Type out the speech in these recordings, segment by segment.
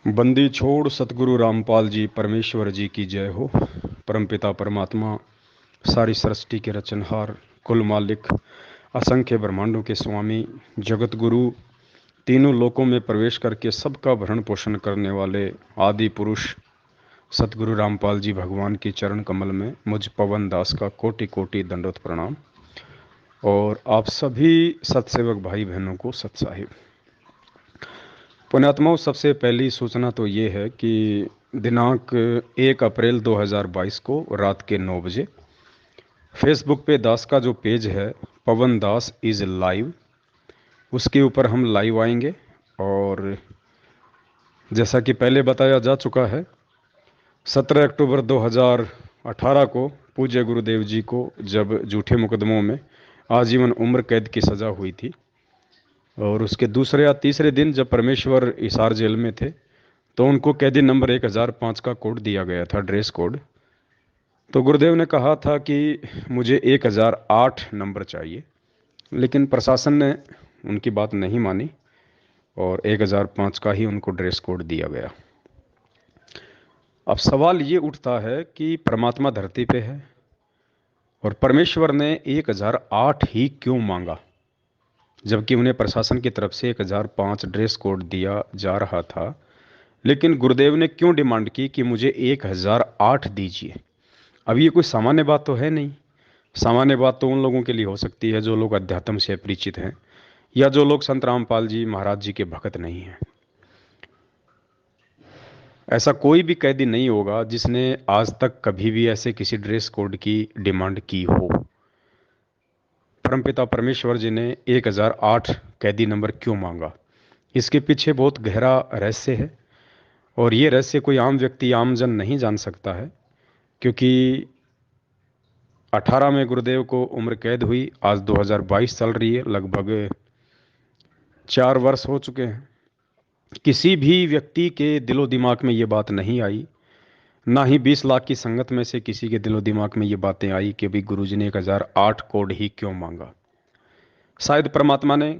बंदी छोड़ सतगुरु रामपाल जी परमेश्वर जी की जय हो। परमपिता परमात्मा सारी सृष्टि के रचनहार, कुल मालिक, असंख्य ब्रह्मांडों के स्वामी, जगत गुरु, तीनों लोकों में प्रवेश करके सबका भरण पोषण करने वाले आदि पुरुष सतगुरु रामपाल जी भगवान की चरण कमल में मुझ पवन दास का कोटि कोटि दंडोत प्रणाम। और आप सभी सत्सेवक भाई बहनों को सत साहिब। पुण्यात्माओं, सबसे पहली सूचना तो ये है कि दिनांक 1 अप्रैल 2022 को रात के 9 बजे फेसबुक पे दास का जो पेज है, पवन दास इज़ लाइव, उसके ऊपर हम लाइव आएंगे। और जैसा कि पहले बताया जा चुका है, 17 अक्टूबर 2018 को पूज्य गुरुदेव जी को जब झूठे मुकदमों में आजीवन उम्र कैद की सज़ा हुई थी, और उसके दूसरे या तीसरे दिन जब परमेश्वर हिसार जेल में थे, तो उनको कैदी नंबर 1005 का कोड दिया गया था, ड्रेस कोड। तो गुरुदेव ने कहा था कि मुझे 1008 नंबर चाहिए, लेकिन प्रशासन ने उनकी बात नहीं मानी और 1005 का ही उनको ड्रेस कोड दिया गया। अब सवाल ये उठता है कि परमात्मा धरती पे है और परमेश्वर ने 1008 ही क्यों मांगा, जबकि उन्हें प्रशासन की तरफ से 1005 ड्रेस कोड दिया जा रहा था। लेकिन गुरुदेव ने क्यों डिमांड की कि मुझे 1008 दीजिए? अब ये कोई सामान्य बात तो है नहीं। सामान्य बात तो उन लोगों के लिए हो सकती है जो लोग अध्यात्म से परिचित हैं, या जो लोग संत रामपाल जी महाराज जी के भक्त नहीं हैं। ऐसा कोई भी कैदी नहीं होगा जिसने आज तक कभी भी ऐसे किसी ड्रेस कोड की डिमांड की हो। परमपिता परमेश्वर जी ने 1008 कैदी नंबर क्यों मांगा, इसके पीछे बहुत गहरा रहस्य है। और ये रहस्य कोई आम व्यक्ति, आम जन नहीं जान सकता है, क्योंकि 18 में गुरुदेव को उम्र कैद हुई, आज 2022 चल रही है, लगभग 4 वर्ष हो चुके हैं। किसी भी व्यक्ति के दिलो दिमाग में ये बात नहीं आई, ना ही 20 लाख की संगत में से किसी के दिलो दिमाग में ये बातें आई कि भाई गुरुजी ने 1008 कोड ही क्यों मांगा। शायद परमात्मा ने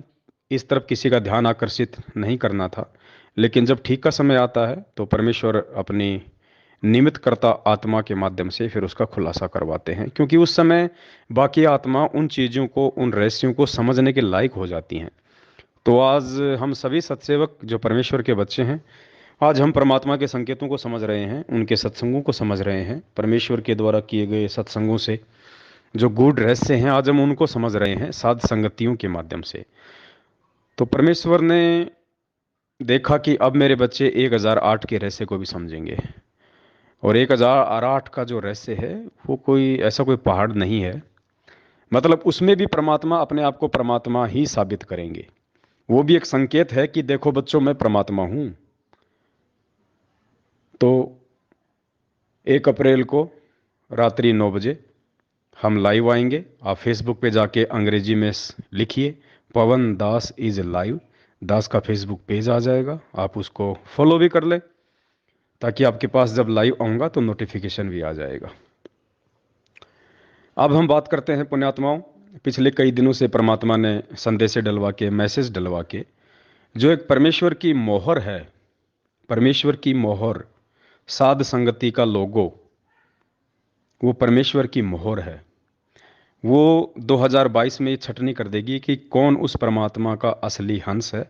इस तरफ किसी का ध्यान आकर्षित नहीं करना था, लेकिन जब ठीक का समय आता है तो परमेश्वर अपनी निमित्त करता आत्मा के माध्यम से फिर उसका खुलासा करवाते हैं, क्योंकि उस समय बाकी आत्मा उन चीज़ों को, उन रहस्यों को समझने के लायक हो जाती हैं। तो आज हम सभी सत्सेवक जो परमेश्वर के बच्चे हैं, आज हम परमात्मा के संकेतों को समझ रहे हैं, उनके सत्संगों को समझ रहे हैं, परमेश्वर के द्वारा किए गए सत्संगों से जो गूढ़ रहस्य हैं, आज हम उनको समझ रहे हैं साध संगतियों के माध्यम से। तो परमेश्वर ने देखा कि अब मेरे बच्चे 1008 के रहस्य को भी समझेंगे। और 1008 का जो रहस्य है, वो कोई ऐसा कोई पहाड़ नहीं है, मतलब उसमें भी परमात्मा अपने आप को परमात्मा ही साबित करेंगे। वो भी एक संकेत है कि देखो बच्चों, मैं परमात्मा हूं। तो 1 अप्रैल को रात्रि 9 बजे हम लाइव आएंगे। आप फेसबुक पे जाके अंग्रेजी में लिखिए पवन दास इज लाइव, दास का फेसबुक पेज आ जाएगा, आप उसको फॉलो भी कर लें, ताकि आपके पास जब लाइव आऊँगा तो नोटिफिकेशन भी आ जाएगा। अब हम बात करते हैं पुण्यात्माओं, पिछले कई दिनों से परमात्मा ने संदेश डलवा के, मैसेज डलवा के, जो एक परमेश्वर की मोहर है, परमेश्वर की मोहर, साध संगति का लोगो, वो परमेश्वर की मोहर है। वो 2022 में ये छटनी कर देगी कि कौन उस परमात्मा का असली हंस है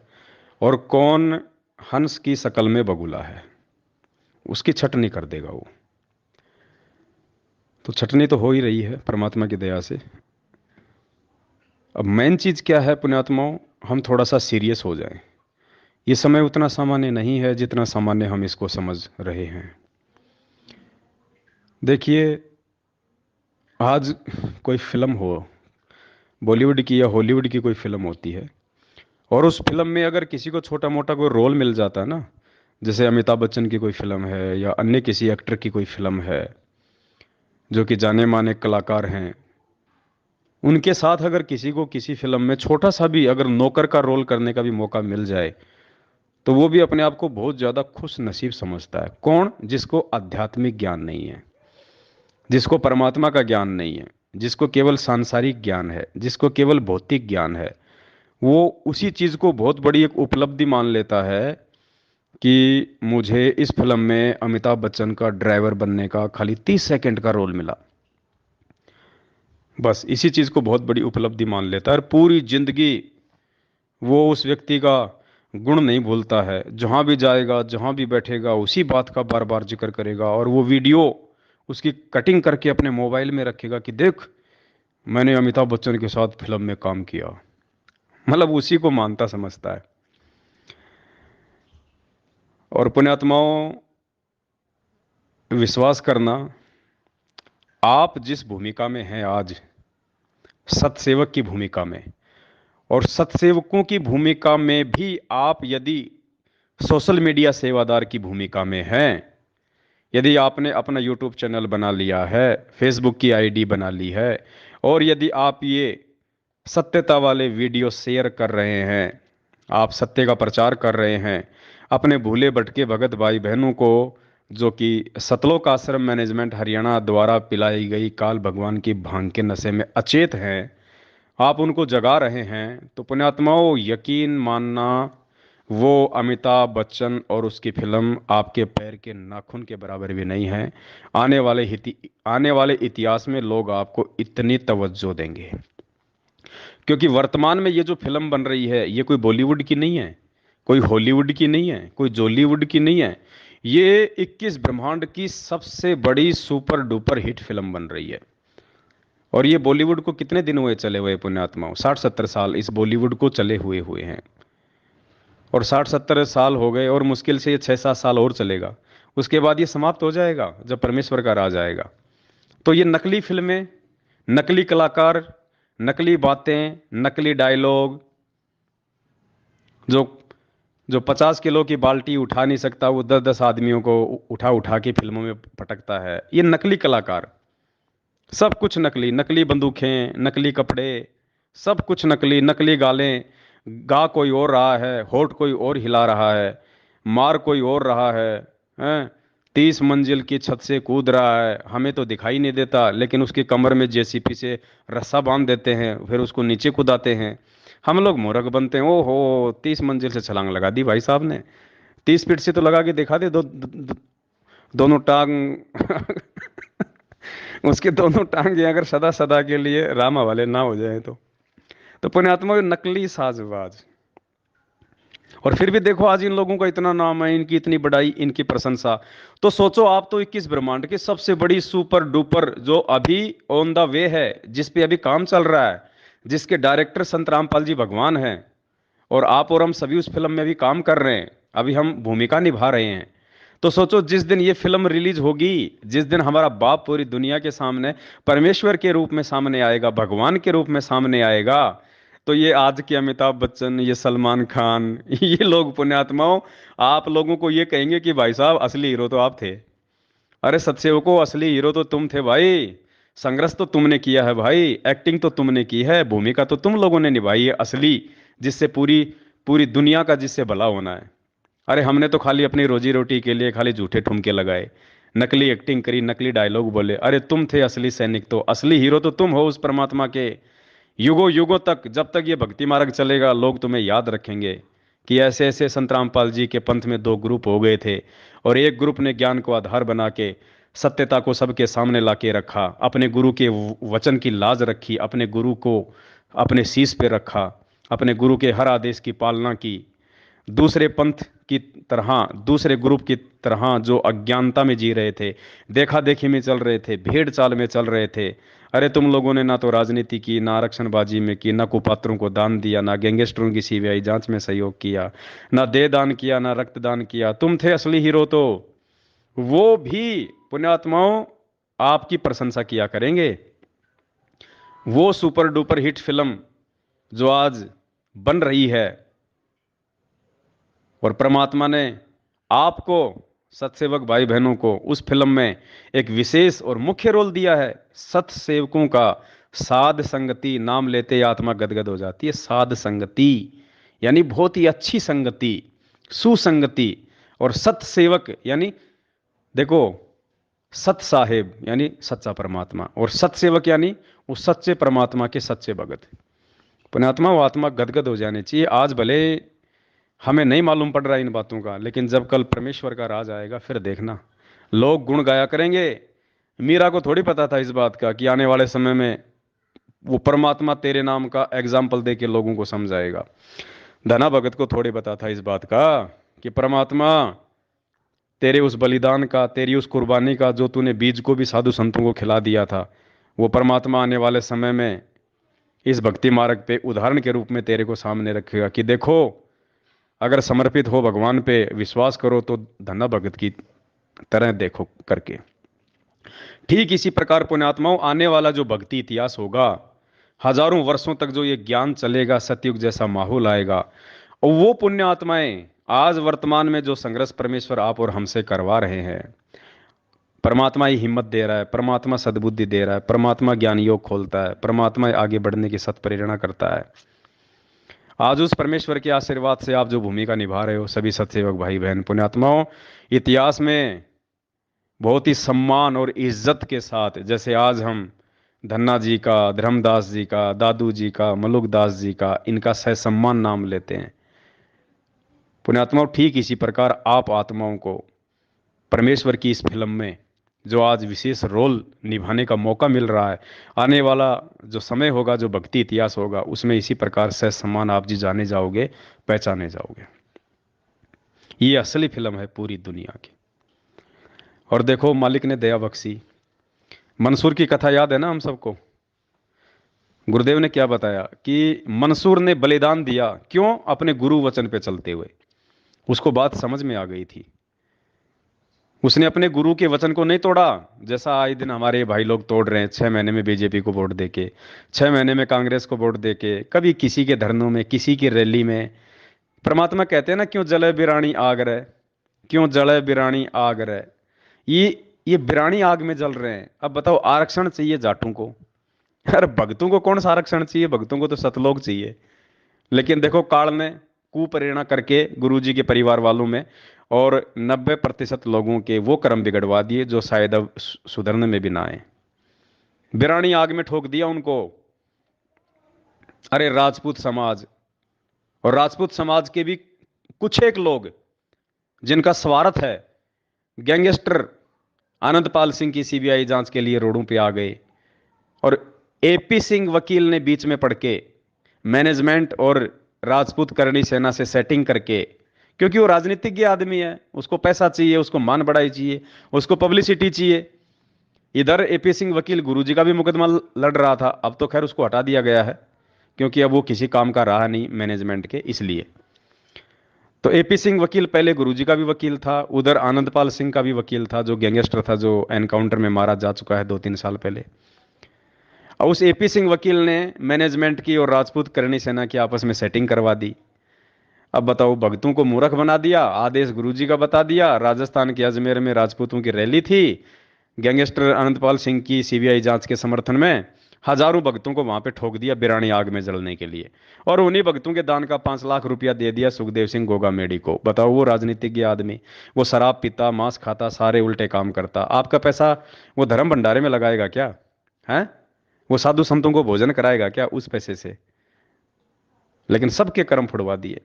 और कौन हंस की शकल में बगुला है। उसकी छटनी कर देगा वो। तो छटनी तो हो ही रही है परमात्मा की दया से। अब मेन चीज़ क्या है पुण्यात्माओं, हम थोड़ा सा सीरियस हो जाएं। ये समय उतना सामान्य नहीं है जितना सामान्य हम इसको समझ रहे हैं। देखिए, आज कोई फिल्म हो, बॉलीवुड की या हॉलीवुड की कोई फिल्म होती है, और उस फिल्म में अगर किसी को छोटा मोटा कोई रोल मिल जाता है ना, जैसे अमिताभ बच्चन की कोई फिल्म है या अन्य किसी एक्टर की कोई फिल्म है जो कि जाने माने कलाकार हैं, उनके साथ अगर किसी को किसी फिल्म में छोटा सा भी अगर नौकर का रोल करने का भी मौका मिल जाए, तो वो भी अपने आप को बहुत ज़्यादा खुश नसीब समझता है। कौन? जिसको आध्यात्मिक ज्ञान नहीं है, जिसको परमात्मा का ज्ञान नहीं है, जिसको केवल सांसारिक ज्ञान है, जिसको केवल भौतिक ज्ञान है, वो उसी चीज़ को बहुत बड़ी एक उपलब्धि मान लेता है कि मुझे इस फिल्म में अमिताभ बच्चन का ड्राइवर बनने का खाली 30 सेकंड का रोल मिला। बस इसी चीज़ को बहुत बड़ी उपलब्धि मान लेता है और पूरी जिंदगी वो उस व्यक्ति का गुण नहीं भूलता है। जहाँ भी जाएगा, जहाँ भी बैठेगा, उसी बात का बार बार जिक्र करेगा और वो वीडियो उसकी कटिंग करके अपने मोबाइल में रखेगा कि देख, मैंने अमिताभ बच्चन के साथ फिल्म में काम किया। मतलब उसी को मानता समझता है। और पुण्यात्माओं, विश्वास करना, आप जिस भूमिका में हैं आज, सतसेवक की भूमिका में, और सतसेवकों की भूमिका में भी आप यदि सोशल मीडिया सेवादार की भूमिका में हैं, यदि आपने अपना यूट्यूब चैनल बना लिया है, फेसबुक की आईडी बना ली है, और यदि आप ये सत्यता वाले वीडियो शेयर कर रहे हैं, आप सत्य का प्रचार कर रहे हैं, अपने भूले भटके भगत भाई बहनों को, जो कि सतलोक आश्रम मैनेजमेंट हरियाणा द्वारा पिलाई गई काल भगवान की भांग के नशे में अचेत हैं, आप उनको जगा रहे हैं, तो पुण्यात्माओं यकीन मानना, वो अमिताभ बच्चन और उसकी फिल्म आपके पैर के नाखून के बराबर भी नहीं है। आने वाले इतिहास में लोग आपको इतनी तवज्जो देंगे, क्योंकि वर्तमान में ये जो फिल्म बन रही है, ये कोई बॉलीवुड की नहीं है, कोई हॉलीवुड की नहीं है, कोई जॉलीवुड की नहीं है। ये 21 ब्रह्मांड की सबसे बड़ी सुपर डुपर हिट फिल्म बन रही है। और ये बॉलीवुड को कितने दिन हुए चले हुए पुण्यात्माओं? 60-70 साल इस बॉलीवुड को चले हुए हुए हैं। और 60-70 साल हो गए और मुश्किल से ये 6-7 साल और चलेगा। उसके बाद ये समाप्त हो जाएगा जब परमेश्वर का राज आएगा। तो ये नकली फिल्में, नकली कलाकार, नकली बातें, नकली डायलॉग, जो जो 50 किलो की बाल्टी उठा नहीं सकता, वो 10-10 आदमियों को उठा उठा के फिल्मों में पटकता है, ये नकली कलाकार। सब कुछ नकली, नकली बंदूकें, नकली कपड़े, सब कुछ नकली, नकली गालें, गा कोई और रहा है, होठ कोई और हिला रहा है, मार कोई और रहा है 30 मंजिल की छत से कूद रहा है, हमें तो दिखाई नहीं देता, लेकिन उसकी कमर में जेसीपी से रस्सा बांध देते हैं, फिर उसको नीचे कूदाते हैं। हम लोग मूर्ख बनते हैं। ओहो, 30 मंजिल से छलांग लगा दी भाई साहब ने। 30 फीट से तो लगा के दिखा दे, दोनों टांग उसके दोनों टांगे अगर सदा सदा के लिए रामा वाले ना हो जाए तो पुण्यात्मा नकली साजबाज। और फिर भी देखो आज इन लोगों का इतना नाम है, इनकी इतनी बड़ाई, इनकी प्रशंसा। तो सोचो, आप तो 21 ब्रह्मांड की सबसे बड़ी सुपर डुपर, जो अभी ऑन द वे है, जिस पे अभी काम चल रहा है, जिसके डायरेक्टर संत रामपाल जी भगवान हैं, और आप और हम सभी उस फिल्म में भी काम कर रहे हैं, अभी हम भूमिका निभा रहे हैं। तो सोचो, जिस दिन ये फिल्म रिलीज होगी, जिस दिन हमारा बाप पूरी दुनिया के सामने परमेश्वर के रूप में सामने आएगा, भगवान के रूप में सामने आएगा, तो ये आज के अमिताभ बच्चन, ये सलमान खान, ये लोग पुण्यात्माओं, आप लोगों को ये कहेंगे कि भाई साहब असली हीरो तो आप थे। अरे सत्सेवकों, असली हीरो तो तुम थे भाई। संघर्ष तो तुमने किया है भाई, एक्टिंग तो तुमने की है, भूमिका तो तुम लोगों ने निभाई है असली, जिससे पूरी पूरी दुनिया का जिससे भला होना है। अरे हमने तो खाली अपनी रोजी रोटी के लिए खाली झूठे ठुमके लगाए, नकली एक्टिंग करी, नकली डायलॉग बोले। अरे तुम थे असली सैनिक, तो असली हीरो तो तुम हो उस परमात्मा के। युगों युगों तक, जब तक ये भक्ति मार्ग चलेगा, लोग तुम्हें याद रखेंगे कि ऐसे ऐसे संत रामपाल जी के पंथ में दो ग्रुप हो गए थे, और एक ग्रुप ने ज्ञान को आधार बना के सत्यता को सबके सामने ला के रखा, अपने गुरु के वचन की लाज रखी, अपने गुरु को अपने शीश पे रखा, अपने गुरु के हर आदेश की पालना की। दूसरे पंथ की तरह, दूसरे ग्रुप की तरह जो अज्ञानता में जी रहे थे, देखा देखी में चल रहे थे, भेड़ चाल में चल रहे थे। अरे तुम लोगों ने ना तो राजनीति की, ना आरक्षणबाजी में की, ना कुपात्रों को दान दिया, ना गैंगस्टरों की सीबीआई जांच में सहयोग किया, ना देह दान किया, ना रक्तदान किया। तुम थे असली हीरो, तो वो भी पुण्यात्माओं आपकी प्रशंसा किया करेंगे। वो सुपर डुपर हिट फिल्म जो आज बन रही है, और परमात्मा ने आपको, सतसेवक भाई बहनों को, उस फिल्म में एक विशेष और मुख्य रोल दिया है। सतसेवकों का साध संगति नाम लेते ही आत्मा गदगद हो जाती है। साध संगति यानी बहुत ही अच्छी संगति, सुसंगति। और सतसेवक यानी, देखो, सत साहेब यानी सच्चा परमात्मा, और सतसेवक यानी उस सच्चे परमात्मा के सच्चे भगत। पुण्यात्मा, वो आत्मा गदगद हो जानी चाहिए। आज भले हमें नहीं मालूम पड़ रहा इन बातों का, लेकिन जब कल परमेश्वर का राज आएगा फिर देखना, लोग गुण गाया करेंगे। मीरा को थोड़ी पता था इस बात का कि आने वाले समय में वो परमात्मा तेरे नाम का एग्जाम्पल दे के लोगों को समझाएगा। धना भगत को थोड़ी पता था इस बात का कि परमात्मा तेरे उस बलिदान का, तेरी उस कुर्बानी का, जो तूने बीज को भी साधु संतों को खिला दिया था, वो परमात्मा आने वाले समय में इस भक्ति मार्ग पे उदाहरण के रूप में तेरे को सामने रखेगा कि देखो, अगर समर्पित हो भगवान पे, विश्वास करो तो धन्ना भगत की तरह देखो करके। ठीक इसी प्रकार पुण्यात्माओं, आने वाला जो भक्ति इतिहास होगा, हजारों वर्षों तक जो ये ज्ञान चलेगा, सतयुग जैसा माहौल आएगा, और वो पुण्य आत्माएं आज वर्तमान में जो संघर्ष परमेश्वर आप और हमसे करवा रहे हैं, परमात्मा ही हिम्मत दे रहा है, परमात्मा सद्बुद्धि दे रहा है, परमात्मा ज्ञान योग खोलता है, परमात्मा आगे बढ़ने की सत्प्रेरणा करता है। आज उस परमेश्वर के आशीर्वाद से आप जो भूमिका निभा रहे हो सभी सत्सेवक भाई बहन पुण्यात्माओं, इतिहास में बहुत ही सम्मान और इज्जत के साथ, जैसे आज हम धन्ना जी का, धर्मदास जी का, दादू जी का, मलुकदास जी का, इनका सहसम्मान नाम लेते हैं पुण्यात्माओं, ठीक इसी प्रकार आप आत्माओं को परमेश्वर की इस फिल्म में जो आज विशेष रोल निभाने का मौका मिल रहा है, आने वाला जो समय होगा, जो भक्ति इतिहास होगा, उसमें इसी प्रकार से सम्मान आप जी जाने जाओगे, पहचाने जाओगे। ये असली फिल्म है पूरी दुनिया की। और देखो, मालिक ने दया बख्शी। मंसूर की कथा याद है ना हम सबको। गुरुदेव ने क्या बताया कि मंसूर ने बलिदान दिया, क्यों? अपने गुरु वचन पे चलते हुए। उसको बात समझ में आ गई थी। उसने अपने गुरु के वचन को नहीं तोड़ा, जैसा आए दिन हमारे भाई लोग तोड़ रहे हैं, 6 महीने में बीजेपी को वोट देके, 6 महीने में कांग्रेस को वोट देके, कभी किसी के धरनों में, किसी की रैली में। परमात्मा कहते हैं ना, क्यों जले बिरानी आग रहे, क्यों जले बिरानी आग रहे। ये बिरानी आग में जल रहे हैं। अब बताओ, आरक्षण चाहिए जाटों को, अरे भक्तों को कौन सा आरक्षण चाहिए? भक्तों को तो सतलोक चाहिए। लेकिन देखो, काल ने कुप्रेरणा करके गुरुजी के परिवार वालों में और 90% लोगों के वो कर्म बिगड़वा दिए जो शायद अब सुधरने में भी ना आए। बिरानी आग में ठोक दिया उनको। अरे राजपूत समाज, और राजपूत समाज के भी कुछ एक लोग जिनका स्वार्थ है, गैंगस्टर आनंदपाल सिंह की सीबीआई जांच के लिए रोडों पे आ गए, और एपी सिंह वकील ने बीच में पड़ के मैनेजमेंट और राजपूत करणी सेना से सेटिंग करके, क्योंकि वो राजनीतिज्ञ आदमी है, उसको पैसा चाहिए, उसको मान बढ़ाई चाहिए, उसको पब्लिसिटी चाहिए। इधर एपी सिंह वकील गुरुजी का भी मुकदमा लड़ रहा था, अब तो खैर उसको हटा दिया गया है, क्योंकि अब वो किसी काम का रहा नहीं मैनेजमेंट के, इसलिए। तो एपी सिंह वकील पहले गुरुजी का भी वकील था, उधर आनंदपाल सिंह का भी वकील था, जो गैंगस्टर था, जो एनकाउंटर में मारा जा चुका है 2-3 साल पहले। और उस एपी सिंह वकील ने मैनेजमेंट की और राजपूत करणी सेना की आपस में सेटिंग करवा दी। अब बताओ, भक्तों को मूर्ख बना दिया, आदेश गुरुजी का बता दिया। राजस्थान के अजमेर में राजपूतों की रैली थी, गैंगस्टर अनंतपाल सिंह की सीबीआई जांच के समर्थन में, हजारों भक्तों को वहां पे ठोक दिया बिरानी आग में जलने के लिए, और उन्हीं भक्तों के दान का 5 लाख रुपया दे दिया सुखदेव सिंह गोगामेडी को। बताओ, वो राजनीतिज्ञ आदमी, वो शराब पीता, मांस खाता, सारे उल्टे काम करता, आपका पैसा वो धर्म भंडारे में लगाएगा क्या? है? वो साधु संतों को भोजन कराएगा क्या उस पैसे से? लेकिन सबके कर्म फुड़वा दिए।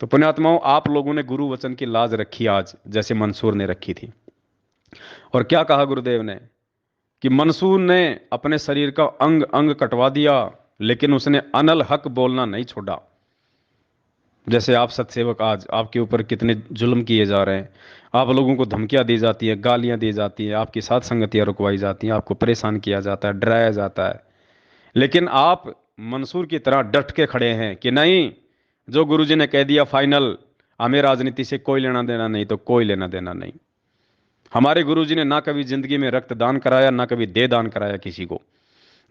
तो पुण्यात्माओं, आप लोगों ने गुरु वचन की लाज रखी आज, जैसे मंसूर ने रखी थी। और क्या कहा गुरुदेव ने कि मंसूर ने अपने शरीर का अंग अंग कटवा दिया, लेकिन उसने अनल हक बोलना नहीं छोड़ा। जैसे आप सत्सेवक, आज आपके ऊपर कितने जुल्म किए जा रहे हैं, आप लोगों को धमकियां दी जाती है, गालियां दी जाती है, आपकी साथ संगतियां रुकवाई जाती हैं, आपको परेशान किया जाता है, डराया जाता है, लेकिन आप मंसूर की तरह डट के खड़े हैं कि नहीं, जो गुरुजी ने कह दिया फाइनल, हमें राजनीति से कोई लेना देना नहीं, तो कोई लेना देना नहीं। हमारे गुरुजी ने ना कभी जिंदगी में रक्तदान कराया, ना कभी देह दान कराया किसी को,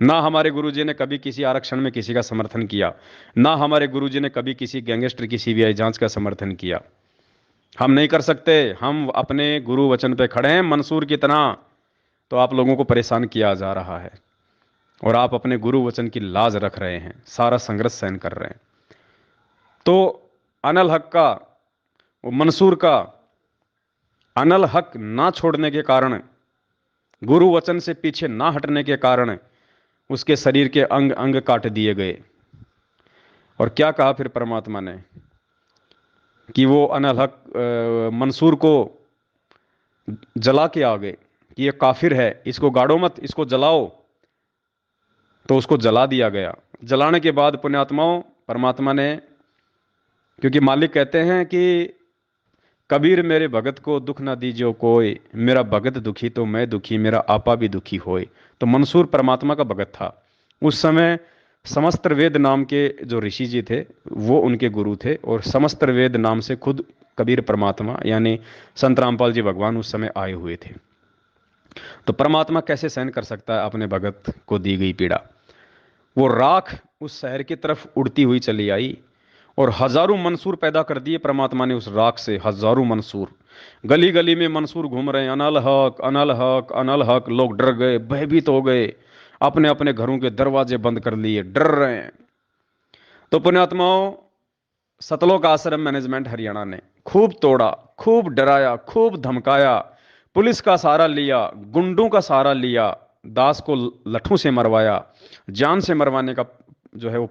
ना हमारे गुरुजी ने कभी किसी आरक्षण में किसी का समर्थन किया, ना हमारे गुरुजी ने कभी किसी गैंगस्टर की सीबीआई जांच का समर्थन किया। हम नहीं कर सकते, हम अपने गुरु वचन पे खड़े हैं मंसूर की तरह। तो आप लोगों को परेशान किया जा रहा है, और आप अपने गुरु वचन की लाज रख रहे हैं, सारा संघर्ष सहन कर रहे हैं। तो अनल हक का, वो मंसूर का अनल हक ना छोड़ने के कारण, गुरु वचन से पीछे ना हटने के कारण, उसके शरीर के अंग अंग काट दिए गए। और क्या कहा फिर परमात्मा ने कि वो अनल हक मंसूर को जला के आ गए कि ये काफिर है, इसको गाड़ो मत, इसको जलाओ। तो उसको जला दिया गया। जलाने के बाद पुण्यात्माओं, परमात्मा ने, क्योंकि मालिक कहते हैं कि कबीर मेरे भगत को दुख ना दीजियो कोई, मेरा भगत दुखी तो मैं दुखी, मेरा आपा भी दुखी होए। तो मंसूर परमात्मा का भगत था। उस समय समस्त वेद नाम के जो ऋषि जी थे वो उनके गुरु थे, और समस्त वेद नाम से खुद कबीर परमात्मा यानी संत रामपाल जी भगवान उस समय आए हुए थे। तो परमात्मा कैसे सहन कर सकता है अपने भगत को दी गई पीड़ा। वो राख उस शहर की तरफ उड़ती हुई चली आई, और हजारों मंसूर पैदा कर दिए परमात्मा ने उस राख से। हजारों मंसूर, गली गली में मंसूर घूम रहे हैं, अनल हक अनल हक अनल हक। लोग डर गए, भयभीत हो गए, अपने अपने घरों के दरवाजे बंद कर लिए, डर रहे हैं। तो पुण्यात्माओं, सतलोक आश्रम मैनेजमेंट हरियाणा ने खूब तोड़ा, खूब डराया, खूब धमकाया, पुलिस का सहारा लिया, गुंडों का सहारा लिया, दास को लठों से मरवाया, जान से मरवाने का जो है वो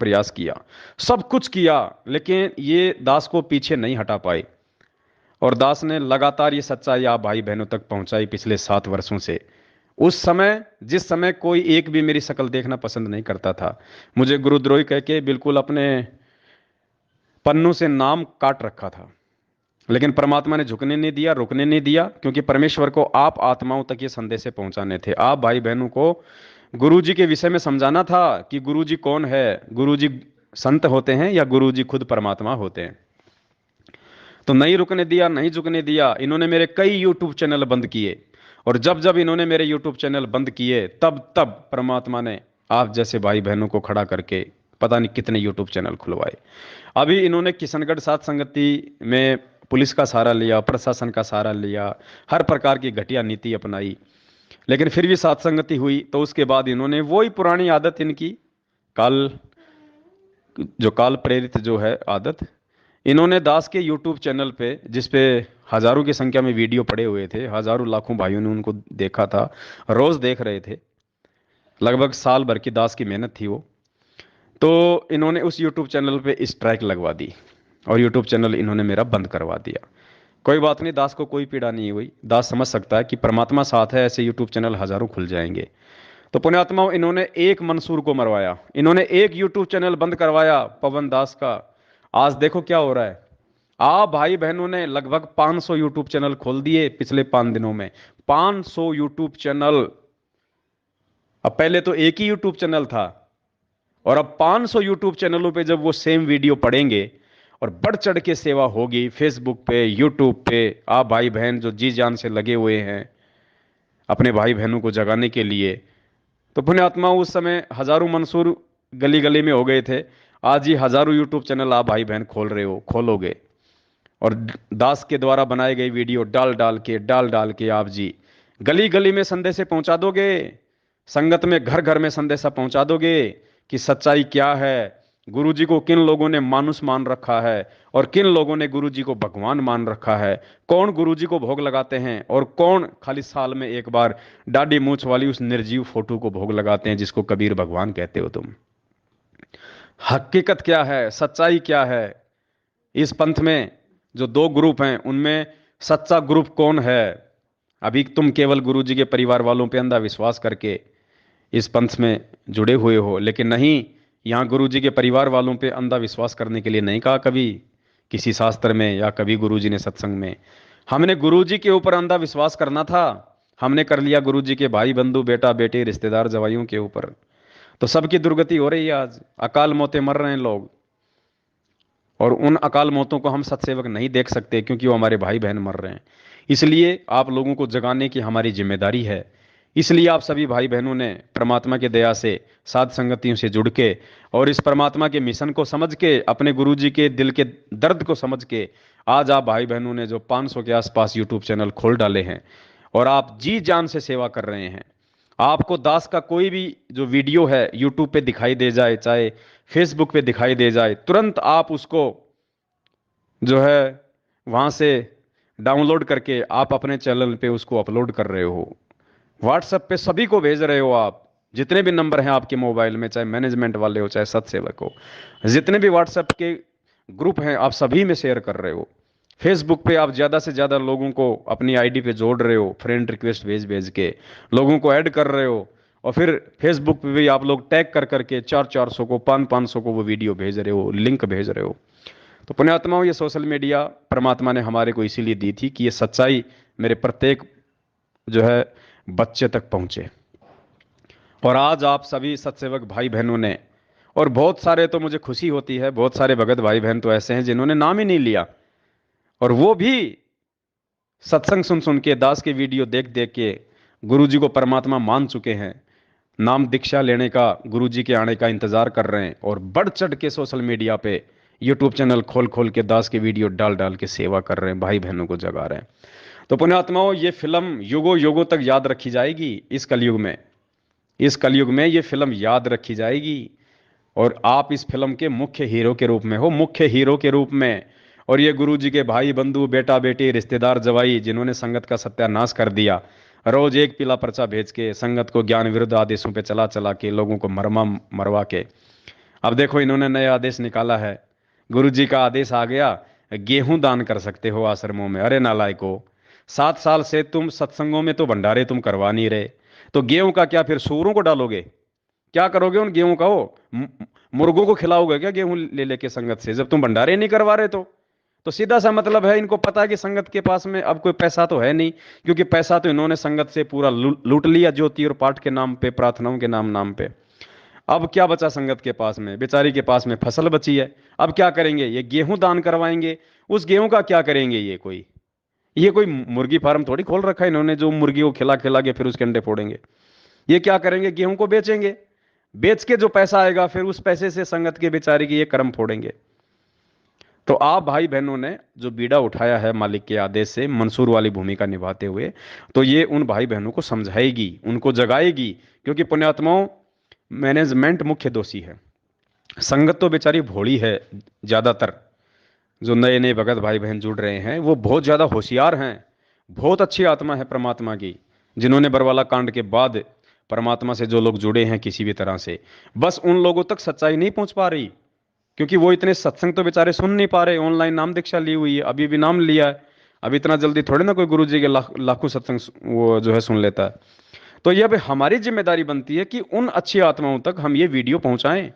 प्रयास किया, सब कुछ किया, लेकिन ये दास को पीछे नहीं हटा पाए। और दास ने लगातार ये सच्चाई आप भाई बहनों तक पहुंचाई पिछले 7 वर्षों से। उस समय, जिस समय कोई एक भी मेरी शक्ल देखना पसंद नहीं करता था, मुझे गुरुद्रोही कह के बिल्कुल अपने पन्नों से नाम काट रखा था, लेकिन परमात्मा ने झुकने नहीं दिया, रुकने नहीं दिया, क्योंकि परमेश्वर को आप आत्माओं तक ये संदेश पहुंचाने थे। आप भाई बहनों को गुरु जी के विषय में समझाना था कि गुरु जी कौन है। गुरु जी संत होते हैं या गुरु जी खुद परमात्मा होते हैं। तो नहीं रुकने दिया, नहीं झुकने दिया। इन्होंने मेरे कई यूट्यूब चैनल बंद किए, और जब जब इन्होंने मेरे यूट्यूब चैनल बंद किए, तब तब परमात्मा ने आप जैसे भाई बहनों को खड़ा करके पता नहीं कितने यूट्यूब चैनल खुलवाए। अभी इन्होंने किशनगढ़ सात संगति में पुलिस का सहारा लिया, प्रशासन का सहारा लिया, हर प्रकार की घटिया नीति अपनाई, लेकिन फिर भी सात संगति हुई। तो उसके बाद इन्होंने वही पुरानी आदत इनकी, काल, जो काल प्रेरित जो है आदत, इन्होंने दास के यूट्यूब चैनल पे, जिस पे हजारों की संख्या में वीडियो पड़े हुए थे, हजारों लाखों भाइयों ने उनको देखा था, रोज देख रहे थे, लगभग साल भर की दास की मेहनत थी वो। तो इन्होंने उस यूट्यूब चैनल पे स्ट्राइक लगवा दी, और यूट्यूब चैनल इन्होंने मेरा बंद करवा दिया। कोई बात नहीं, दास को कोई पीड़ा नहीं हुई। दास समझ सकता है कि परमात्मा साथ है, ऐसे यूट्यूब चैनल हजारों खुल जाएंगे। तो पुण्यात्माओं, इन्होंने एक मंसूर को मरवाया, इन्होंने एक यूट्यूब चैनल बंद करवाया पवन दास का। आज देखो क्या हो रहा है। आप भाई बहनों ने लगभग 500 यूट्यूब चैनल खोल दिए पिछले 5 दिनों में। 500 यूट्यूब चैनल। अब पहले तो एक ही यूट्यूब चैनल था, और अब 500 यूट्यूब चैनलों पे जब वो सेम वीडियो पड़ेंगे, और बढ़ चढ़ के सेवा होगी फेसबुक पे, यूट्यूब पे, आप भाई बहन जो जी जान से लगे हुए हैं अपने भाई बहनों को जगाने के लिए। तो पुण्यात्मा, उस समय हजारों मंसूर गली गली में हो गए थे, आज ही हजारों यूट्यूब चैनल आप भाई बहन खोल रहे हो, खोलोगे, और दास के द्वारा बनाए गए वीडियो डाल डाल के आप जी गली गली में संदेशे पहुंचा दोगे, संगत में घर घर में संदेशा पहुंचा दोगे कि सच्चाई क्या है, गुरु जी को किन लोगों ने मानुष मान रखा है, और किन लोगों ने गुरु जी को भगवान मान रखा है, कौन गुरु जी को भोग लगाते हैं, और कौन खाली साल में एक बार दाढ़ी मूछ वाली उस निर्जीव फोटो को भोग लगाते हैं जिसको कबीर भगवान कहते हो तुम। हकीकत क्या है, सच्चाई क्या है। इस पंथ में जो दो ग्रुप हैं, उनमें सच्चा ग्रुप कौन है। अभी तुम केवल गुरु जी के परिवार वालों पे अंधा विश्वास करके इस पंथ में जुड़े हुए हो, लेकिन नहीं, यहाँ गुरु जी के परिवार वालों पे अंधा विश्वास करने के लिए नहीं कहा कभी किसी शास्त्र में, या कभी गुरु जी ने सत्संग में। हमने गुरु जी के ऊपर अंधा विश्वास करना था, हमने कर लिया गुरु जी के भाई बंधु बेटा बेटे रिश्तेदार जवाइयों के ऊपर। तो सबकी दुर्गति हो रही है, आज अकाल मौतें मर रहे हैं लोग, और उन अकाल मौतों को हम सत्सेवक नहीं देख सकते क्योंकि वो हमारे भाई बहन मर रहे हैं। इसलिए आप लोगों को जगाने की हमारी जिम्मेदारी है। इसलिए आप सभी भाई बहनों ने परमात्मा की दया से साध संगतियों से जुड़ के, और इस परमात्मा के मिशन को समझ के, अपने गुरु जी के दिल के दर्द को समझ के, आज आप भाई बहनों ने जो 500 के आसपास यूट्यूब चैनल खोल डाले हैं, और आप जी जान से सेवा कर रहे हैं। आपको दास का कोई भी जो वीडियो है यूट्यूब पे दिखाई दे जाए, चाहे फेसबुक पे दिखाई दे जाए, तुरंत आप उसको जो है वहां से डाउनलोड करके आप अपने चैनल पे उसको अपलोड कर रहे हो, व्हाट्सएप पे सभी को भेज रहे हो। आप जितने भी नंबर हैं आपके मोबाइल में, चाहे मैनेजमेंट वाले हो चाहे सत्सेवक हो, जितने भी व्हाट्सएप के ग्रुप हैं, आप सभी में शेयर कर रहे हो। फेसबुक पे आप ज्यादा से ज्यादा लोगों को अपनी आईडी पे जोड़ रहे हो, फ्रेंड रिक्वेस्ट भेज भेज के लोगों को ऐड कर रहे हो। और फिर फेसबुक पे भी आप लोग टैग कर करके 400 400 को 500 500 को वो वीडियो भेज रहे हो, लिंक भेज रहे हो। तो पुण्यात्माओं, ये सोशल मीडिया परमात्मा ने हमारे को इसीलिए दी थी कि ये सच्चाई मेरे प्रत्येक जो है बच्चे तक पहुंचे। और आज आप सभी सत्सेवक भाई बहनों ने, और बहुत सारे, तो मुझे खुशी होती है, बहुत सारे भगत भाई बहन तो ऐसे हैं जिन्होंने नाम ही नहीं लिया, और वो भी सत्संग सुन सुन के, दास के वीडियो देख देख के गुरु जी को परमात्मा मान चुके हैं। नाम दीक्षा लेने का, गुरु जी के आने का इंतजार कर रहे हैं, और बढ़ चढ़ के सोशल मीडिया पे यूट्यूब चैनल खोल खोल के दास के वीडियो डाल डाल के सेवा कर रहे हैं, भाई बहनों को जगा रहे हैं। तो पुण्यात्माओं, ये फिल्म युगों युगों तक याद रखी जाएगी। इस कलयुग में, इस कलयुग में ये फिल्म याद रखी जाएगी। और आप इस फिल्म के मुख्य हीरो के रूप में हो, मुख्य हीरो के रूप में। और ये गुरु जी के भाई बंधु, बेटा बेटी, रिश्तेदार, जवाई, जिन्होंने संगत का सत्यानाश कर दिया, रोज एक पीला पर्चा भेज के संगत को ज्ञान विरुद्ध आदेशों पे चला चला के लोगों को मरमा मरवा के, अब देखो इन्होंने नया आदेश निकाला है। गुरु जी का आदेश आ गया, गेहूं दान कर सकते हो आश्रमों में। अरे नालायको, 7 साल से तुम सत्संगों में तो भंडारे तुम करवा नहीं रहे, तो गेहूं का क्या फिर सूरों को डालोगे? क्या करोगे उन गेहूं का? वो मुर्गों को खिलाओगे क्या गेहूं ले लेके संगत से, जब तुम भंडारे नहीं करवा रहे? तो सीधा सा मतलब है, इनको पता है कि संगत के पास में अब कोई पैसा तो है नहीं, क्योंकि पैसा तो इन्होंने संगत से पूरा लूट लिया, ज्योति और पाठ के नाम पे, प्रार्थनाओं के नाम नाम पे। अब क्या बचा संगत के पास में? बेचारी के पास में फसल बची है। अब क्या करेंगे? ये गेहूं दान करवाएंगे। उस गेहूं का क्या करेंगे? ये कोई मुर्गी फार्म थोड़ी खोल रखा है इन्होंने, जो मुर्गियों को खिला खिला के फिर उसके अंडे फोड़ेंगे। ये क्या करेंगे? गेहूं को बेचेंगे। बेच के जो पैसा आएगा, फिर उस पैसे से संगत के बेचारे की ये कर्म फोड़ेंगे। तो आप भाई बहनों ने जो बीड़ा उठाया है मालिक के आदेश से, मंसूर वाली भूमिका निभाते हुए, तो ये उन भाई बहनों को समझाएगी, उनको जगाएगी। क्योंकि पुण्यात्माओं, मैनेजमेंट मुख्य दोषी है, संगत तो बेचारी भोली है। ज्यादातर जो नए नए भगत भाई बहन जुड़ रहे हैं, वो बहुत ज्यादा होशियार हैं, बहुत अच्छी आत्मा है परमात्मा की, जिन्होंने बरवाला कांड के बाद परमात्मा से जो लोग जुड़े हैं किसी भी तरह से, बस उन लोगों तक सच्चाई नहीं पहुंच पा रही। क्योंकि वो इतने सत्संग तो बेचारे सुन नहीं पा रहे। ऑनलाइन नाम दीक्षा ली हुई है, अभी भी नाम लिया है। अब इतना जल्दी थोड़े ना कोई गुरु जी के लाखों सत्संग वो जो है सुन लेता है। तो ये अब हमारी जिम्मेदारी बनती है कि उन अच्छी आत्माओं तक हम ये वीडियो पहुंचाएं,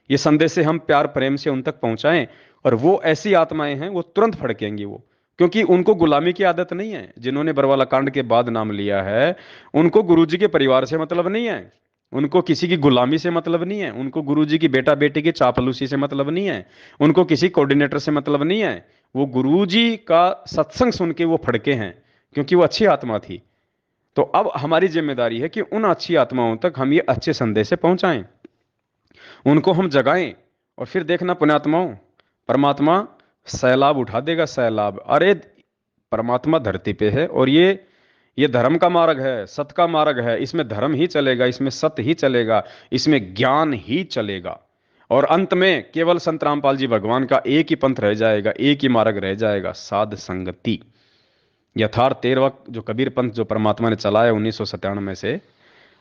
ये संदेश से हम प्यार प्रेम से उन तक पहुंचाएं। और वो ऐसी आत्माएं हैं, वो तुरंत भड़केंगी वो, क्योंकि उनको गुलामी की आदत नहीं है। जिन्होंने बरवाला कांड के बाद नाम लिया है, उनको गुरु जी के परिवार से मतलब नहीं है, उनको किसी की गुलामी से मतलब नहीं है, उनको गुरु जी की बेटा बेटी की चापलूसी से मतलब नहीं है, उनको किसी कोऑर्डिनेटर से मतलब नहीं है। वो गुरु जी का सत्संग सुन के वो फड़के हैं, क्योंकि वो अच्छी आत्मा थी। तो अब हमारी जिम्मेदारी है कि उन अच्छी आत्माओं तक हम ये अच्छे संदेश से पहुंचाएं, उनको हम जगाएं। और फिर देखना पुण्यात्माओं, परमात्मा सैलाब उठा देगा, सैलाब। अरे परमात्मा धरती पे है, और ये धर्म का मार्ग है, सत्य का मार्ग है। इसमें धर्म ही चलेगा, इसमें सत्य ही चलेगा, इसमें ज्ञान ही चलेगा। और अंत में केवल संत रामपाल जी भगवान का एक ही पंथ रह जाएगा, एक ही मार्ग रह जाएगा, साध संगति। यथार्थ 13वां जो कबीर पंथ जो परमात्मा ने चलाया 1997 से,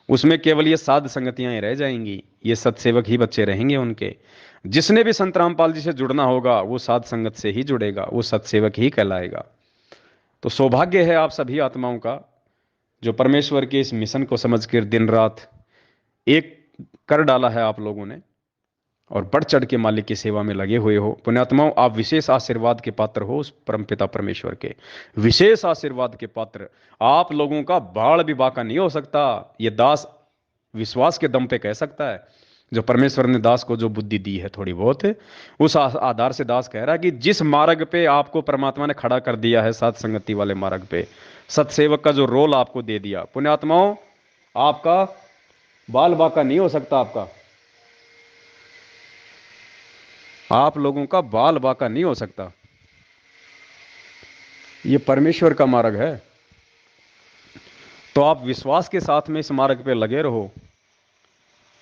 उसमें केवल ये साध संगतियां ही रह जाएंगी, ये सत्सेवक ही बच्चे रहेंगे उनके। जिसने भी संत रामपाल जी से जुड़ना होगा, वो साध संगत से ही जुड़ेगा, वो सत्सेवक ही कहलाएगा। तो सौभाग्य है आप सभी आत्माओं का, जो परमेश्वर के इस मिशन को समझकर दिन रात एक कर डाला है आप लोगों ने, और बढ़ चढ़ के मालिक की सेवा में लगे हुए हो। पुण्यात्माओं, आप विशेष आशीर्वाद के पात्र हो उस परमपिता परमेश्वर के, विशेष आशीर्वाद के पात्र। आप लोगों का बाढ़ भी बाका नहीं हो सकता, ये दास विश्वास के दम पे कह सकता है। जो परमेश्वर ने दास को जो बुद्धि दी है थोड़ी बहुत, उस आधार से दास कह रहा है कि जिस मार्ग पे आपको परमात्मा ने खड़ा कर दिया है, सात संगति वाले मार्ग पे, सत्सेवक का जो रोल आपको दे दिया, पुण्यात्माओं, आपका बाल बाका नहीं हो सकता। आप लोगों का बाल बाका नहीं हो सकता। ये परमेश्वर का मार्ग है। तो आप विश्वास के साथ में इस मार्ग पे लगे रहो,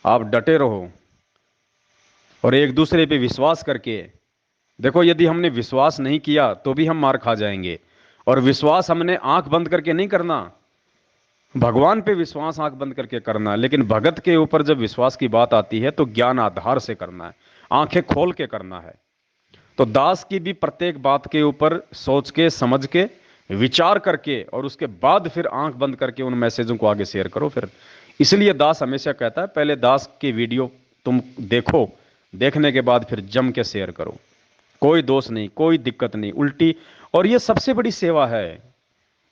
आप डटे रहो, और एक दूसरे पे विश्वास करके देखो। यदि हमने विश्वास नहीं किया तो भी हम मार खा जाएंगे। और विश्वास हमने आंख बंद करके नहीं करना, भगवान पे विश्वास आंख बंद करके करना है। लेकिन भगत के ऊपर जब विश्वास की बात आती है तो ज्ञान आधार से करना है, आंखें खोल के करना है। तो दास की भी प्रत्येक बात के ऊपर सोच के, समझ के, विचार करके और उसके बाद फिर आंख बंद करके उन मैसेजों को आगे शेयर करो फिर। इसलिए दास हमेशा कहता है पहले दास की वीडियो तुम देखो, देखने के बाद फिर जम के शेयर करो। कोई दोष नहीं, कोई दिक्कत नहीं, उल्टी। और ये सबसे बड़ी सेवा है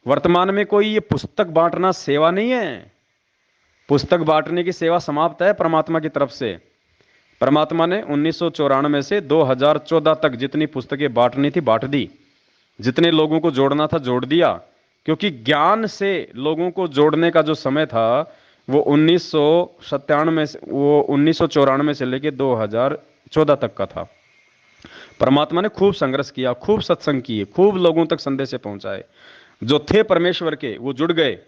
वर्तमान में। कोई ये पुस्तक बांटना सेवा नहीं है। पुस्तक बांटने की सेवा समाप्त है परमात्मा की तरफ से। परमात्मा ने 1994 से 2014 तक जितनी पुस्तकें बांटनी थी बांट दी, जितने लोगों को जोड़ना था जोड़ दिया। क्योंकि ज्ञान से लोगों को जोड़ने का जो समय था वो 1997 से, वो 1994 से लेकर 2014 तक का था। परमात्मा ने खूब संघर्ष किया, खूब सत्संग किए, खूब लोगों तक संदेश पहुंचाए। जो थे परमेश्वर के वो जुड़ गए।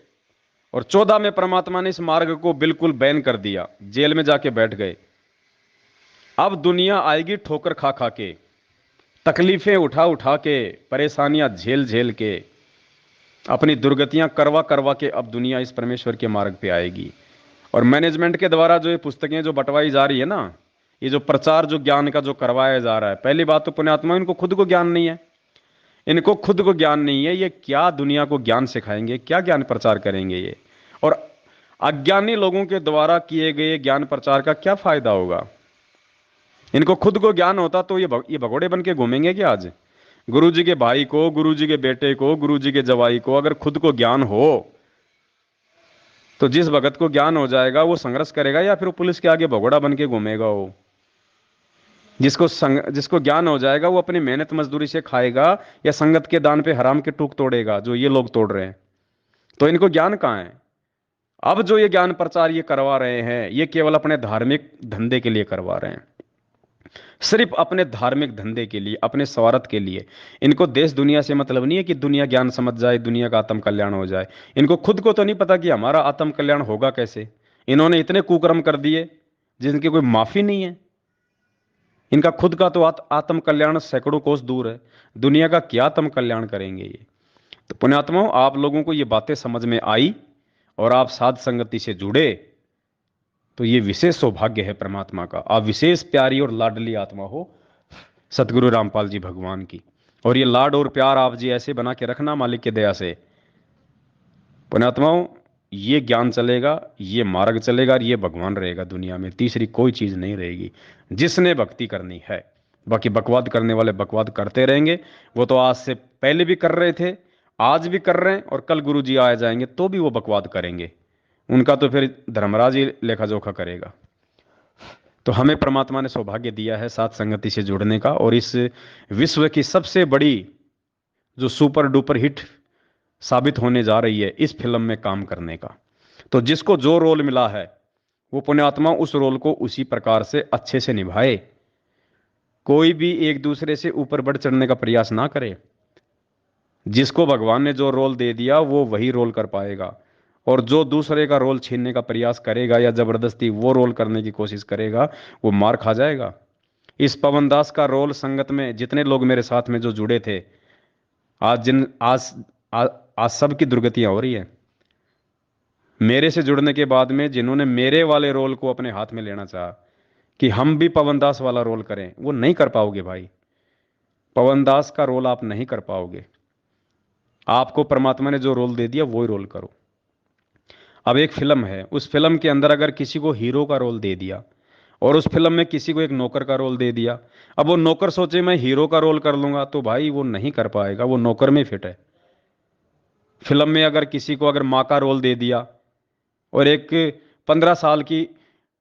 और 14 में परमात्मा ने इस मार्ग को बिल्कुल बैन कर दिया, जेल में जाके बैठ गए। अब दुनिया आएगी ठोकर खा खा के, तकलीफें उठा उठा के, परेशानियां झेल झेल के, अपनी दुर्गतियां करवा करवा के अब दुनिया इस परमेश्वर के मार्ग पे आएगी। और मैनेजमेंट के द्वारा जो ये पुस्तकें जो बंटवाई जा रही है ना, ये जो प्रचार जो ज्ञान का जो करवाया जा रहा है, पहली बात तो पुण्यात्मा इनको खुद को ज्ञान नहीं है। इनको खुद को ज्ञान नहीं है, ये क्या दुनिया को ज्ञान सिखाएंगे, क्या ज्ञान प्रचार करेंगे ये। और अज्ञानी लोगों के द्वारा किए गए ज्ञान प्रचार का क्या फायदा होगा। इनको खुद को ज्ञान होता तो ये भगोड़े बन के घूमेंगे क्या आज। गुरु जी के भाई को, गुरु जी के बेटे को, गुरु जी के जवाई को अगर खुद को ज्ञान हो तो जिस भगत को ज्ञान हो जाएगा वो संघर्ष करेगा या फिर वो पुलिस के आगे भगोड़ा बन के घूमेगा। वो जिसको ज्ञान हो जाएगा वो अपनी मेहनत मजदूरी से खाएगा या संगत के दान पे हराम के टूक तोड़ेगा, जो ये लोग तोड़ रहे हैं। तो इनको ज्ञान कहां है। अब जो ये ज्ञान प्रचार ये करवा रहे हैं ये केवल अपने धार्मिक धंधे के लिए करवा रहे हैं, सिर्फ अपने धार्मिक धंधे के लिए, अपने स्वार्थ के लिए। इनको देश दुनिया से मतलब नहीं है कि दुनिया ज्ञान समझ जाए, दुनिया का आत्म कल्याण हो जाए। इनको खुद को तो नहीं पता कि हमारा आत्म कल्याण होगा कैसे। इन्होंने इतने कुकर्म कर दिए जिनकी कोई माफी नहीं है। इनका खुद का तो आत्म कल्याण सैकड़ों कोस दूर है, दुनिया का क्या आत्म कल्याण करेंगे ये। तो पुण्यात्माओं, आप लोगों को ये बातें समझ में आई और आप साध संगति से जुड़े तो ये विशेष सौभाग्य है परमात्मा का। आप विशेष प्यारी और लाडली आत्मा हो सतगुरु रामपाल जी भगवान की। और ये लाड और प्यार आप जी ऐसे बना के रखना मालिक की दया से। पुण्यात्माओं, ये ज्ञान चलेगा, ये मार्ग चलेगा और ये भगवान रहेगा दुनिया में, तीसरी कोई चीज नहीं रहेगी जिसने भक्ति करनी है। बाकी बकवाद करने वाले बकवाद करते रहेंगे। वो तो आज से पहले भी कर रहे थे, आज भी कर रहे हैं, और कल गुरु जी आ जाएंगे तो भी वो बकवाद करेंगे। उनका तो फिर धर्मराज ही लेखा जोखा करेगा। तो हमें परमात्मा ने सौभाग्य दिया है साथ संगति से जुड़ने का, और इस विश्व की सबसे बड़ी जो सुपर डुपर हिट साबित होने जा रही है इस फिल्म में काम करने का। तो जिसको जो रोल मिला है वो पुण्यात्मा उस रोल को उसी प्रकार से अच्छे से निभाए। कोई भी एक दूसरे से ऊपर बढ़ चढ़ने का प्रयास ना करे। जिसको भगवान ने जो रोल दे दिया वो वही रोल कर पाएगा, और जो दूसरे का रोल छीनने का प्रयास करेगा या जबरदस्ती वो रोल करने की कोशिश करेगा वो मार खा जाएगा। इस पवन दास का रोल संगत में जितने लोग मेरे साथ में जो जुड़े थे, आज जिन आज आज, आज सबकी दुर्गतियां हो रही है। मेरे से जुड़ने के बाद में जिन्होंने मेरे वाले रोल को अपने हाथ में लेना चाहा कि हम भी पवन दास वाला रोल करें, वो नहीं कर पाओगे भाई। पवन दास का रोल आप नहीं कर पाओगे। आपको परमात्मा ने जो रोल दे दिया वही रोल करो। अब एक फिल्म है, उस फिल्म के अंदर अगर किसी को हीरो का रोल दे दिया और उस फिल्म में किसी को एक नौकर का रोल दे दिया, अब वो नौकर सोचे मैं हीरो का रोल कर लूंगा, तो भाई वो नहीं कर पाएगा, वो नौकर में फिट है। फिल्म में अगर किसी को अगर माँ का रोल दे दिया और एक 15 साल की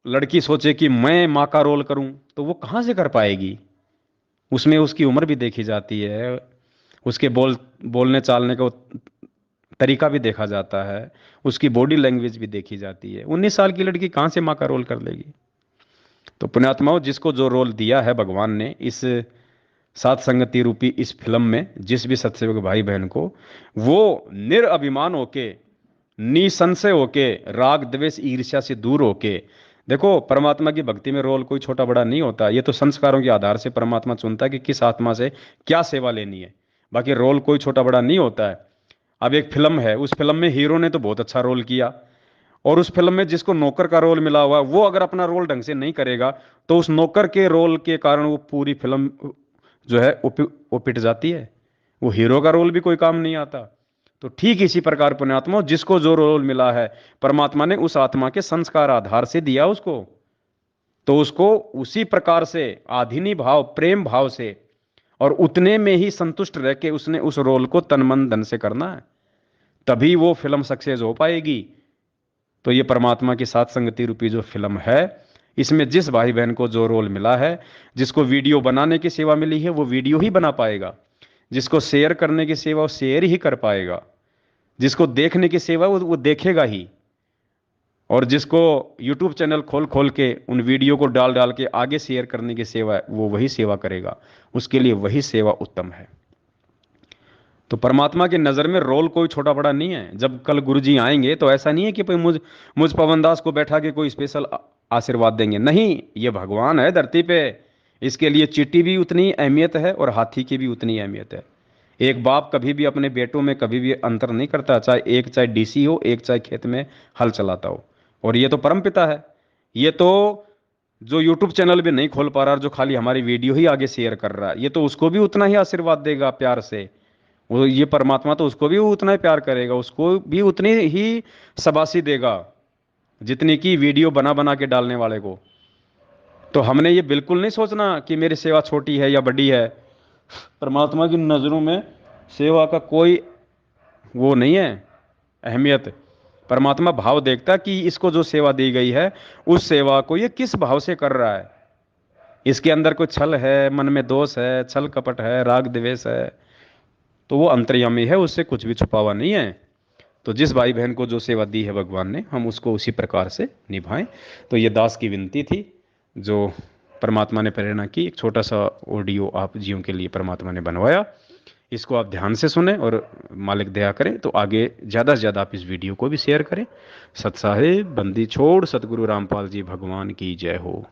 लड़की सोचे कि मैं माँ का रोल करूं, तो वो कहां से कर पाएगी। उसमें उसकी उम्र भी देखी जाती है, उसके बोलने चालने का तरीका भी देखा जाता है, उसकी बॉडी लैंग्वेज भी देखी जाती है। 19 साल की लड़की कहां से माँ का रोल कर लेगी। तो पुण्यात्माओं, जिसको जो रोल दिया है भगवान ने इस सात संगति रूपी इस फिल्म में, जिस भी सत्सेवक भाई बहन को, वो निरअभिमान होके, निसंशय होके, राग द्वेष ईर्ष्या से दूर होके, देखो परमात्मा की भक्ति में रोल कोई छोटा बड़ा नहीं होता। ये तो संस्कारों के आधार से परमात्मा चुनता है कि किस आत्मा से क्या सेवा लेनी है। बाकी रोल कोई छोटा बड़ा नहीं होता है। अब एक फिल्म है, उस फिल्म में हीरो ने तो बहुत अच्छा रोल किया, और उस फिल्म में जिसको नौकर का रोल मिला हुआ वो अगर अपना रोल ढंग से नहीं करेगा तो उस नौकर के रोल के कारण वो पूरी फिल्म जो है वो पिट जाती है, वो हीरो का रोल भी कोई काम नहीं आता। तो ठीक इसी प्रकार पुण्यात्मा, जिसको जो रोल मिला है परमात्मा ने उस आत्मा के संस्कार आधार से दिया उसको, तो उसको उसी प्रकार से आधीनी भाव प्रेम भाव से और उतने में ही संतुष्ट रह के उसने उस रोल को तन मन धन से करना है, तभी वो फिल्म सक्सेस हो पाएगी। तो ये परमात्मा की साथ संगति रूपी जो फिल्म है, इसमें जिस भाई बहन को जो रोल मिला है, जिसको वीडियो बनाने की सेवा मिली है वो वीडियो ही बना पाएगा, जिसको शेयर करने की सेवा वो शेयर ही कर पाएगा, जिसको देखने की सेवा वो देखेगा ही, और जिसको यूट्यूब चैनल खोल खोल के उन वीडियो को डाल डाल के आगे शेयर करने की सेवा है, वो वही सेवा करेगा, उसके लिए वही सेवा उत्तम है। तो परमात्मा की नज़र में रोल कोई छोटा बड़ा नहीं है। जब कल गुरु जी आएंगे तो ऐसा नहीं है कि भाई मुझ पवन दास को बैठा के कोई स्पेशल आशीर्वाद देंगे, नहीं, ये भगवान है धरती पे। इसके लिए चींटी भी उतनी अहमियत है और हाथी की भी उतनी अहमियत है। एक बाप कभी भी अपने बेटों में कभी भी अंतर नहीं करता, चाहे डीसी हो, एक चाहे खेत में हल चलाता हो। और ये तो परम पिता है। ये तो जो यूट्यूब चैनल भी नहीं खोल पा रहा, जो खाली हमारी वीडियो ही आगे शेयर कर रहा है, ये तो उसको भी उतना ही आशीर्वाद देगा प्यार से। वो ये परमात्मा तो उसको भी उतना ही प्यार करेगा, उसको भी उतनी ही शाबाशी देगा जितनी की वीडियो बना बना के डालने वाले को। तो हमने ये बिल्कुल नहीं सोचना कि मेरी सेवा छोटी है या बड़ी है। परमात्मा की नज़रों में सेवा का कोई वो नहीं है अहमियत। परमात्मा भाव देखता कि इसको जो सेवा दी गई है उस सेवा को ये किस भाव से कर रहा है। इसके अंदर कोई छल है, मन में दोष है, छल कपट है, राग द्वेष है, तो वो अंतर्यामी है, उससे कुछ भी छुपा हुआ नहीं है। तो जिस भाई बहन को जो सेवा दी है भगवान ने, हम उसको उसी प्रकार से निभाएं। तो ये दास की विनती थी जो परमात्मा ने प्रेरणा की। एक छोटा सा ऑडियो आप जीवों के लिए परमात्मा ने बनवाया, इसको आप ध्यान से सुने और मालिक दया करें तो आगे ज़्यादा से ज़्यादा आप इस वीडियो को भी शेयर करें। सत साहिब बंदी छोड़ सतगुरु रामपाल जी भगवान की जय हो।